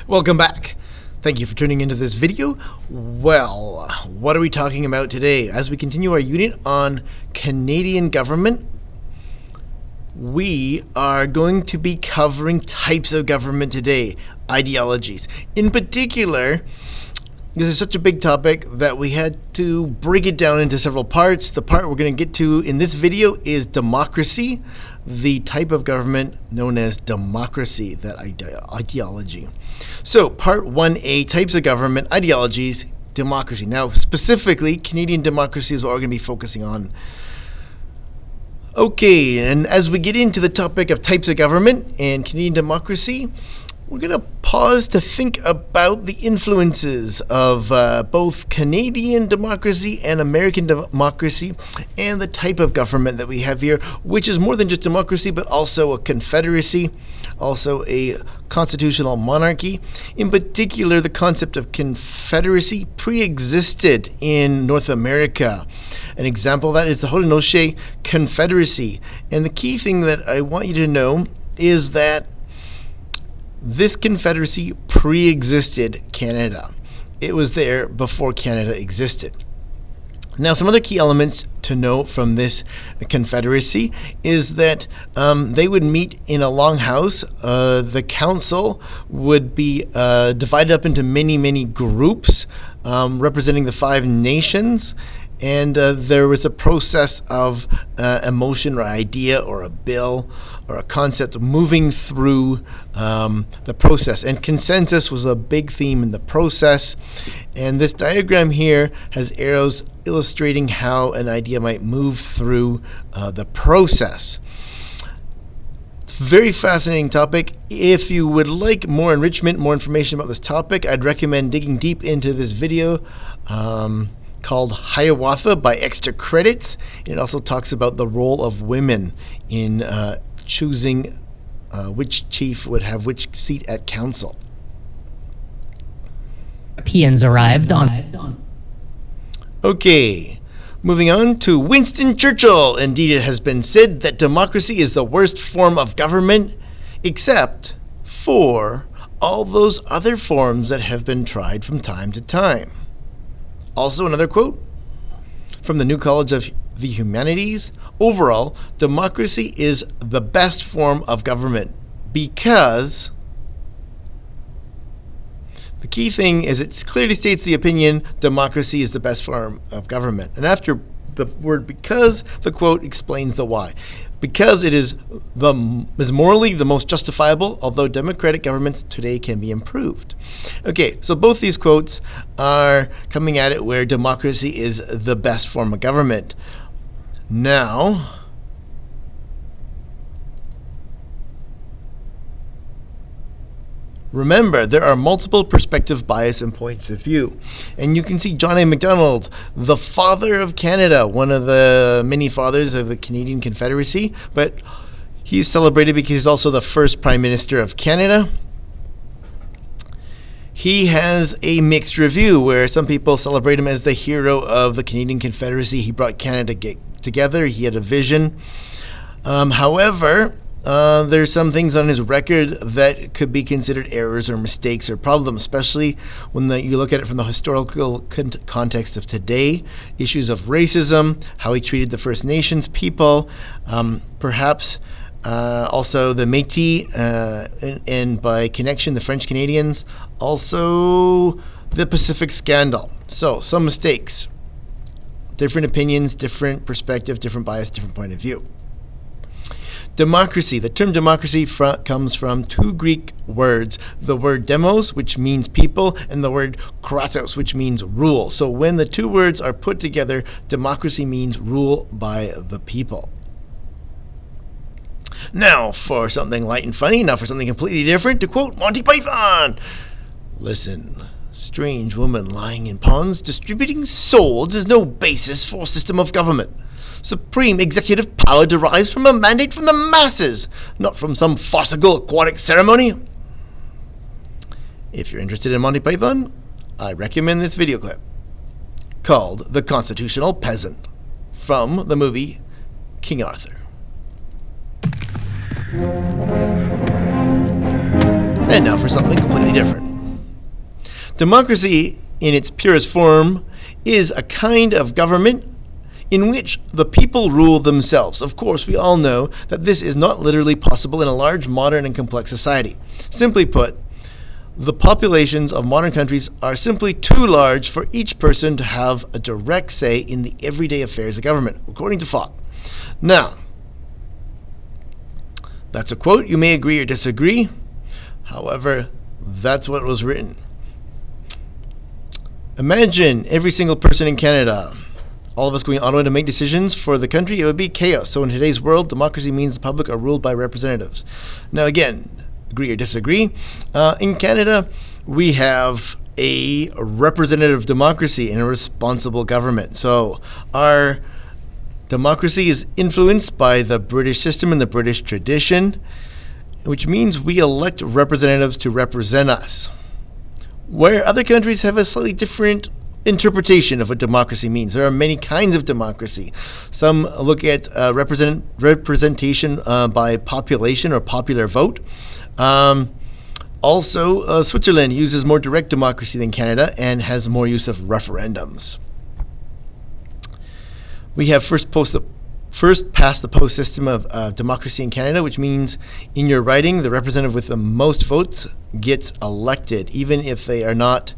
Welcome back. Thank you for tuning into this video. Well, what are we talking about today? As we continue our unit on Canadian government, we are going to be covering types of government today, ideologies. In particular, this is such a big topic that we had to break it down into several parts. The part we're going to get to in this video is democracy, the type of government known as democracy, that ideology. So, Part 1a, types of government, ideologies, democracy. Now, specifically, Canadian democracy is what we're going to be focusing on. Okay, and as we get into the topic of types of government and Canadian democracy, we're going to pause to think about the influences of both Canadian democracy and American democracy and the type of government that we have here, which is more than just democracy, but also a confederacy, also a constitutional monarchy. In particular, the concept of confederacy pre-existed in North America. An example of that is the Haudenosaunee Confederacy. And the key thing that I want you to know is that this confederacy pre-existed Canada. It was there before Canada existed. Now, some other key elements to know from this confederacy is that they would meet in a long house. The council would be divided up into many groups representing the 5 nations. And there was a process of a motion or idea or a bill or a concept moving through the process. And consensus was a big theme in the process. And this diagram here has arrows illustrating how an idea might move through the process. It's a very fascinating topic. If you would like more enrichment, more information about this topic, I'd recommend digging deep into this video called Hiawatha by Extra Credits. It also talks about the role of women in choosing which chief would have which seat at council. Europeans arrived on. Okay, moving on to Winston Churchill. Indeed, it has been said that democracy is the worst form of government, except for all those other forms that have been tried from time to time. Also, another quote from the New College of the Humanities: overall, democracy is the best form of government because the key thing is it clearly states the opinion democracy is the best form of government. And after the word because, the quote explains the why. Because it is morally the most justifiable, although democratic governments today can be improved. Okay, so both these quotes are coming at it where democracy is the best form of government. Now, remember, there are multiple perspective, bias, and points of view. And you can see John A. Macdonald, the father of Canada, one of the many fathers of the Canadian Confederacy, but he's celebrated because he's also the first Prime Minister of Canada. He has a mixed review where some people celebrate him as the hero of the Canadian Confederacy. He brought Canada together. He had a vision. However, there's some things on his record that could be considered errors or mistakes or problems, especially when you look at it from the historical context of today. Issues of racism, how he treated the First Nations people, perhaps also the Métis, and by connection, the French Canadians, also the Pacific Scandal. So, some mistakes. Different opinions, different perspective, different bias, different point of view. Democracy. The term democracy comes from 2 Greek words, the word demos, which means people, and the word kratos, which means rule. So when the 2 words are put together, democracy means rule by the people. Now for something light and funny, now for something completely different, to quote Monty Python. Listen, strange woman lying in ponds distributing swords is no basis for a system of government. Supreme executive power derives from a mandate from the masses, not from some farcical aquatic ceremony. If you're interested in Monty Python, I recommend this video clip called The Constitutional Peasant from the movie King Arthur. And now for something completely different. Democracy, in its purest form, is a kind of government in which the people rule themselves. Of course, we all know that this is not literally possible in a large, modern, and complex society. Simply put, the populations of modern countries are simply too large for each person to have a direct say in the everyday affairs of government, according to Falk. Now, that's a quote. You may agree or disagree. However, that's what was written. Imagine every single person in Canada, all of us going Ottawa to make decisions for the country. It would be chaos. So in today's world, democracy means the public are ruled by representatives. Now again, agree or disagree. In Canada, we have a representative democracy and a responsible government. So our democracy is influenced by the British system and the British tradition, which means we elect representatives to represent us. Where other countries have a slightly different interpretation of what democracy means. There are many kinds of democracy. Some look at representation by population or popular vote. Also, Switzerland uses more direct democracy than Canada and has more use of referendums. We have first past the post system of democracy in Canada, which means in your riding, the representative with the most votes gets elected, even if they are not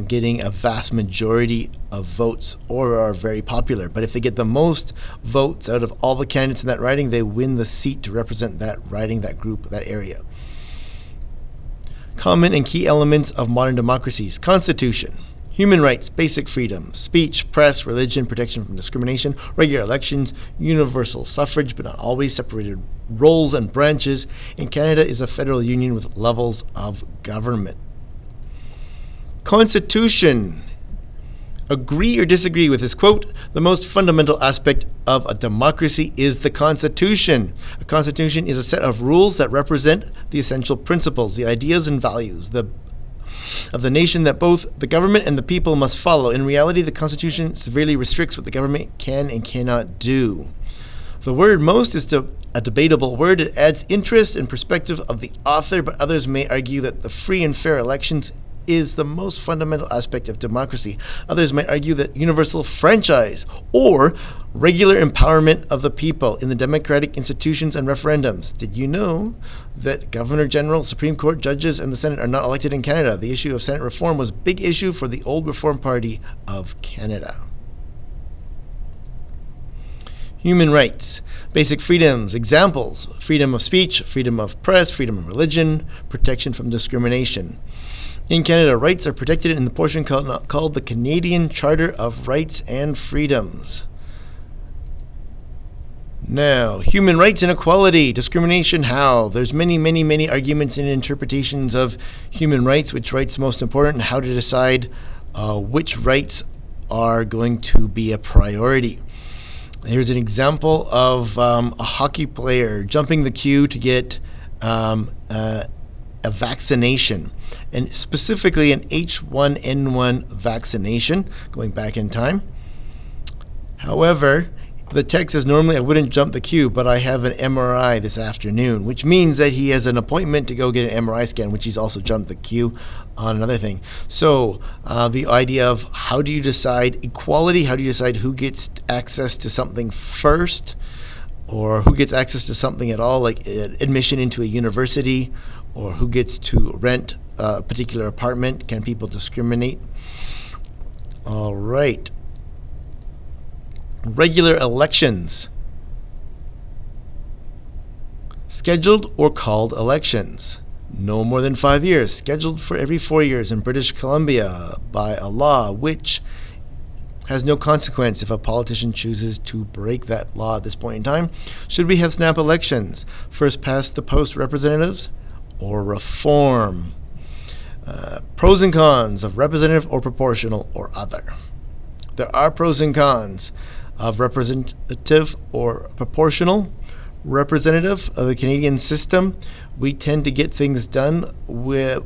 getting a vast majority of votes or are very popular. But if they get the most votes out of all the candidates in that riding, they win the seat to represent that riding, that group, that area. Common and key elements of modern democracies: Constitution, human rights, basic freedoms, speech, press, religion, protection from discrimination, regular elections, universal suffrage, but not always, separated roles and branches. In Canada is a federal union with levels of government. Constitution. Agree or disagree with this quote? The most fundamental aspect of a democracy is the Constitution. A Constitution is a set of rules that represent the essential principles, the ideas and values of the nation that both the government and the people must follow. In reality, the Constitution severely restricts what the government can and cannot do. The word most is a debatable word. It adds interest and perspective of the author, but others may argue that the free and fair elections is the most fundamental aspect of democracy. Others might argue that universal franchise or regular empowerment of the people in the democratic institutions and referendums. Did you know that Governor General, Supreme Court judges, and the Senate are not elected in Canada? The issue of Senate reform was a big issue for the old Reform Party of Canada. Human rights. Basic freedoms. Examples: freedom of speech, freedom of press, freedom of religion, protection from discrimination. In Canada, rights are protected in the portion called the Canadian Charter of Rights and Freedoms. Now, human rights and equality. Discrimination, how? There's many arguments and interpretations of human rights, which rights are most important, and how to decide which rights are going to be a priority. Here's an example of a hockey player jumping the queue to get a vaccination, and specifically an H1N1 vaccination, going back in time. However, the text says normally I wouldn't jump the queue, but I have an MRI this afternoon, which means that he has an appointment to go get an MRI scan, which he's also jumped the queue on another thing. So the idea of how do you decide equality, how do you decide who gets access to something first, or who gets access to something at all, like admission into a university, or who gets to rent a particular apartment. Can people discriminate? All right. Regular elections. Scheduled or called elections. No more than 5 years. Scheduled for every 4 years in British Columbia by a law which has no consequence if a politician chooses to break that law at this point in time. Should we have snap elections? First past the post representatives or reform? Pros and cons of representative or proportional or other. There are pros and cons of representative or proportional. Representative of the Canadian system, we tend to get things done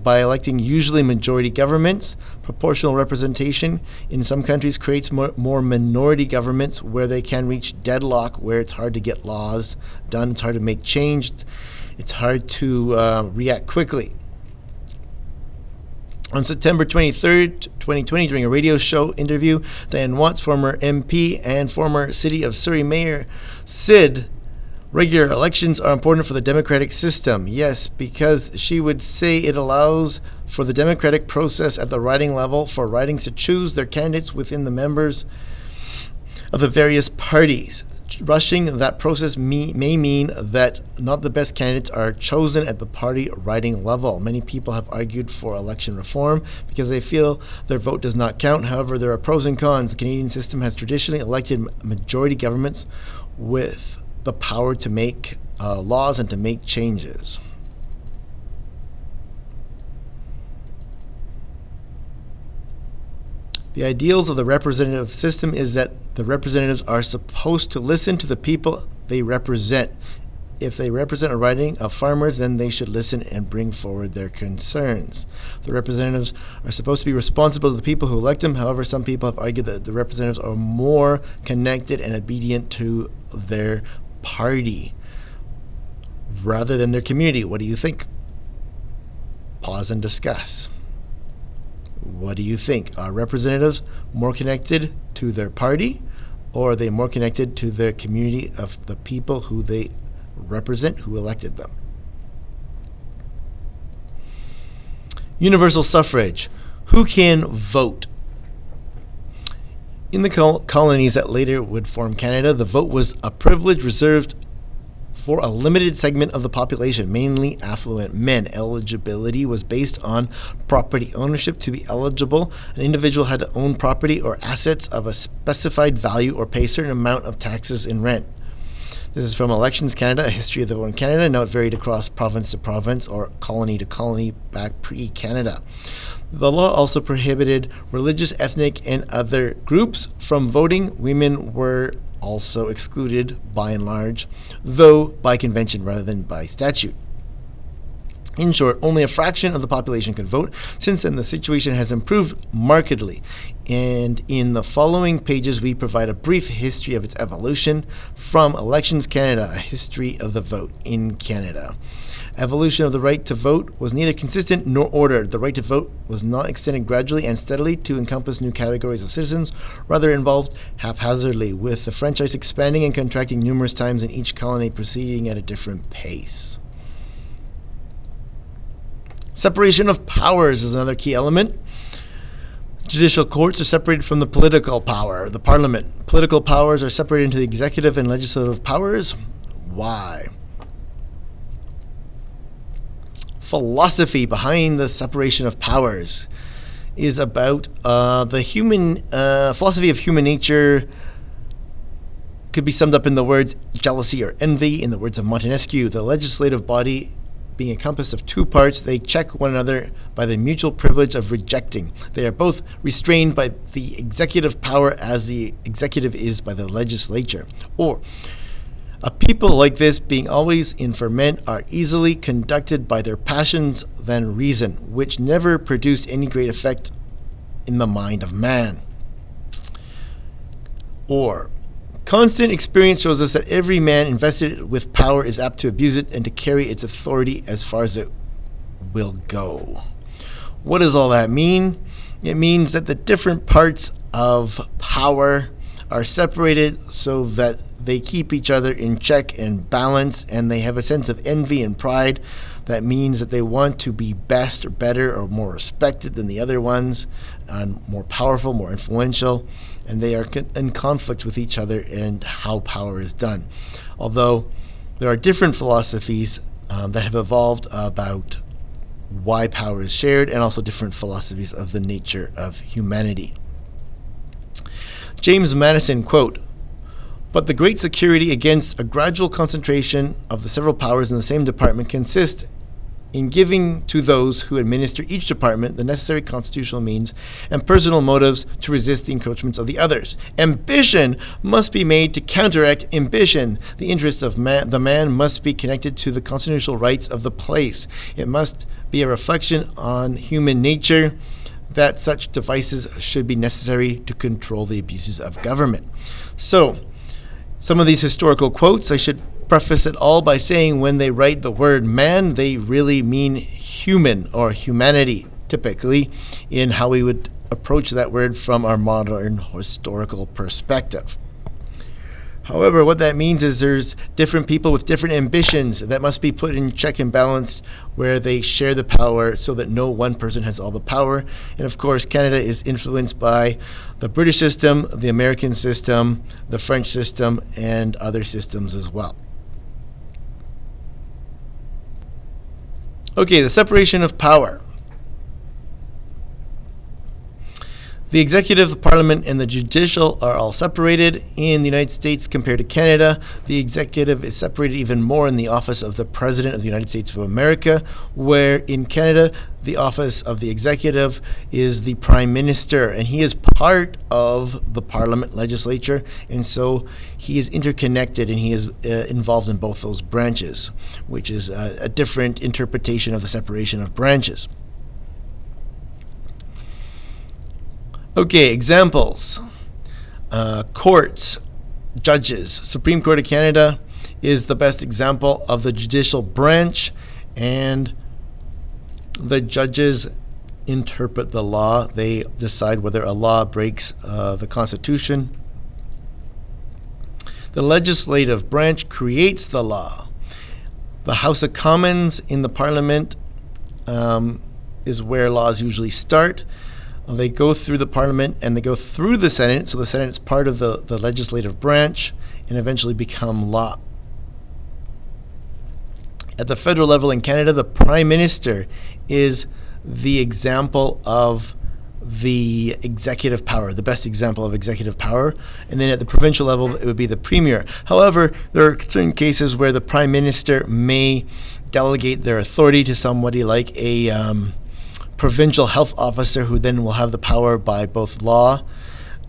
by electing usually majority governments. Proportional representation in some countries creates more minority governments where they can reach deadlock, where it's hard to get laws done, it's hard to make change, it's hard to react quickly. On September 23rd, 2020, during a radio show interview, Diane Watts, former MP and former City of Surrey Mayor, said regular elections are important for the democratic system. Yes, because she would say it allows for the democratic process at the riding level for ridings to choose their candidates within the members of the various parties. Rushing that process may mean that not the best candidates are chosen at the party riding level. Many people have argued for election reform because they feel their vote does not count. However, there are pros and cons. The Canadian system has traditionally elected majority governments with the power to make laws and to make changes. The ideals of the representative system is that the representatives are supposed to listen to the people they represent. If they represent a riding of farmers, then they should listen and bring forward their concerns. The representatives are supposed to be responsible to the people who elect them. However, some people have argued that the representatives are more connected and obedient to their party rather than their community. What do you think? Pause and discuss. What do you think? Are representatives more connected to their party, or are they more connected to their community of the people who they represent, who elected them? Universal suffrage. Who can vote? In the colonies that later would form Canada, the vote was a privilege reserved for a limited segment of the population, mainly affluent men. Eligibility was based on property ownership. To be eligible, an individual had to own property or assets of a specified value or pay a certain amount of taxes and rent. This is from Elections Canada, a history of the vote in Canada. Now it varied across province to province or colony to colony back pre-Canada. The law also prohibited religious, ethnic, and other groups from voting. Women were also excluded by and large, though by convention rather than by statute. In short, only a fraction of the population could vote. Since then, the situation has improved markedly, and in the following pages we provide a brief history of its evolution from Elections Canada, a history of the vote in Canada. Evolution of the right to vote was neither consistent nor ordered. The right to vote was not extended gradually and steadily to encompass new categories of citizens, rather involved haphazardly, with the franchise expanding and contracting numerous times in each colony, proceeding at a different pace. Separation of powers is another key element. Judicial courts are separated from the political power, the parliament. Political powers are separated into the executive and legislative powers. Why? Philosophy behind the separation of powers is about the human philosophy of human nature. Could be summed up in the words jealousy or envy. In the words of Montesquieu, the legislative body being encompassed of two parts, they check one another by the mutual privilege of rejecting. They are both restrained by the executive power as the executive is by the legislature. Or a people like this, being always in ferment, are easily conducted by their passions than reason, which never produced any great effect in the mind of man. Or, constant experience shows us that every man invested with power is apt to abuse it and to carry its authority as far as it will go. What does all that mean? It means that the different parts of power are separated so that they keep each other in check and balance, and they have a sense of envy and pride. That means that they want to be best or better or more respected than the other ones, and more powerful, more influential, and they are in conflict with each other and how power is done. Although there are different philosophies that have evolved about why power is shared, and also different philosophies of the nature of humanity. James Madison, quote, "But the great security against a gradual concentration of the several powers in the same department consists in giving to those who administer each department the necessary constitutional means and personal motives to resist the encroachments of the others. Ambition must be made to counteract ambition. The interest of the man must be connected to the constitutional rights of the place. It must be a reflection on human nature that such devices should be necessary to control the abuses of government." So, some of these historical quotes, I should preface it all by saying when they write the word man, they really mean human or humanity. typically, in how we would approach that word from our modern historical perspective. However, what that means is there's different people with different ambitions that must be put in check and balance, where they share the power so that no one person has all the power. And of course, Canada is influenced by the British system, the American system, the French system, and other systems as well. Okay, the separation of power. The executive, the parliament, and the judicial are all separated. In the United States compared to Canada, the executive is separated even more in the office of the President of the United States of America, where in Canada, the office of the executive is the Prime Minister, and he is part of the Parliament legislature, and so he is interconnected and he is involved in both those branches, which is a different interpretation of the separation of branches. Okay, examples. Courts, judges. Supreme Court of Canada is the best example of the judicial branch, and the judges interpret the law. They decide whether a law breaks the Constitution. The legislative branch creates the law. The House of Commons in the Parliament is where laws usually start. They go through the Parliament and they go through the Senate, so the Senate is part of the legislative branch and eventually become law. At the federal level in Canada, the Prime Minister is the example of the executive power, the best example of executive power. And then at the provincial level, it would be the Premier. However, there are certain cases where the Prime Minister may delegate their authority to somebody like a provincial health officer, who then will have the power by both law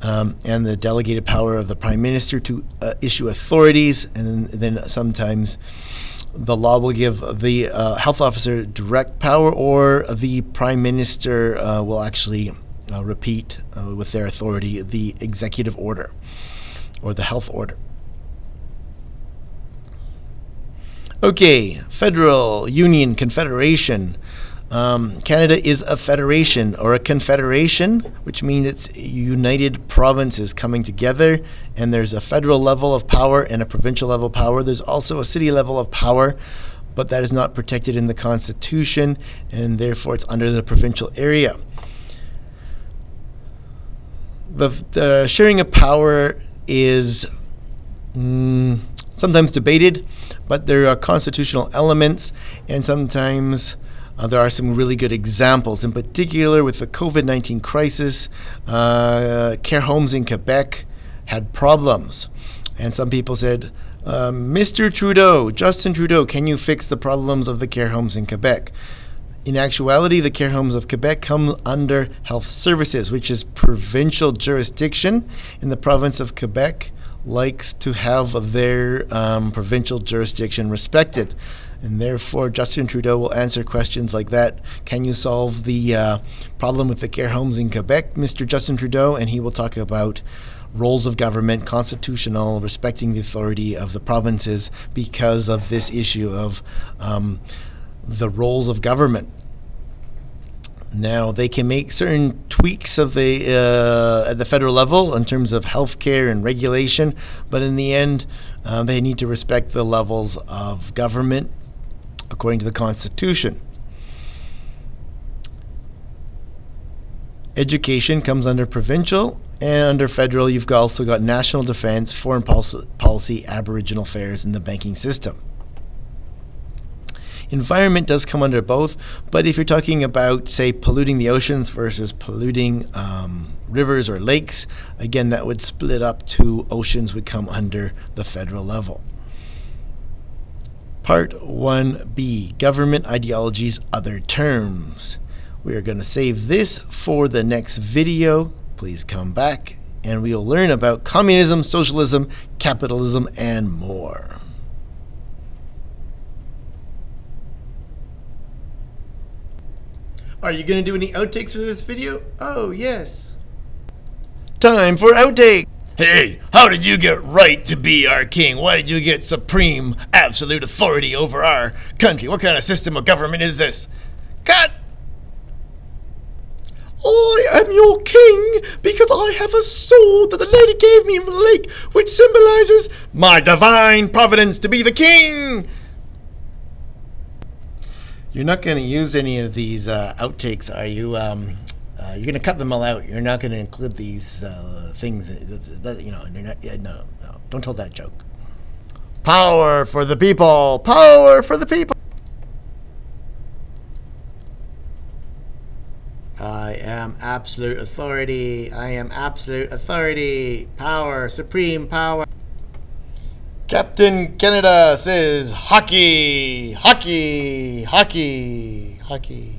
and the delegated power of the Prime Minister to issue authorities, and then sometimes the law will give the health officer direct power, or the Prime Minister will actually repeat with their authority the executive order or the health order. Okay, federal, union, confederation. Canada is a federation or a confederation, which means it's united provinces coming together, and there's a federal level of power and a provincial level of power. There's also a city level of power, but that is not protected in the Constitution, and therefore it's under the provincial area. The sharing of power is sometimes debated, but there are constitutional elements, and sometimes there are some really good examples. In particular, with the COVID-19 crisis, care homes in Quebec had problems. And some people said, Mr. Trudeau, Justin Trudeau, can you fix the problems of the care homes in Quebec? In actuality, the care homes of Quebec come under health services, which is provincial jurisdiction, and the province of Quebec likes to have their provincial jurisdiction respected. And therefore, Justin Trudeau will answer questions like that. Can you solve the problem with the care homes in Quebec, Mr. Justin Trudeau? And he will talk about roles of government, constitutional, respecting the authority of the provinces because of this issue of the roles of government. Now, they can make certain tweaks of at the federal level in terms of healthcare and regulation, but in the end, they need to respect the levels of government according to the Constitution. Education comes under provincial, and under federal, you've also got national defense, foreign policy, Aboriginal affairs, and the banking system. Environment does come under both, but if you're talking about, say, polluting the oceans versus polluting rivers or lakes, again, that would split up to oceans would come under the federal level. Part 1b, Government Ideologies, Other Terms. We are going to save this for the next video. Please come back, and we'll learn about communism, socialism, capitalism, and more. Are you going to do any outtakes for this video? Oh, yes. Time for outtake. Hey, how did you get right to be our king? Why did you get supreme, absolute authority over our country? What kind of system of government is this? Cut! I am your king because I have a sword that the lady gave me from the lake, which symbolizes my divine providence to be the king. You're not going to use any of these outtakes, are you? You're going to cut them all out. You're not going to include these things. You're not, no, don't tell that joke. Power for the people. Power for the people. I am absolute authority. I am absolute authority. Power, supreme power. Captain Canada says hockey, hockey, hockey, hockey.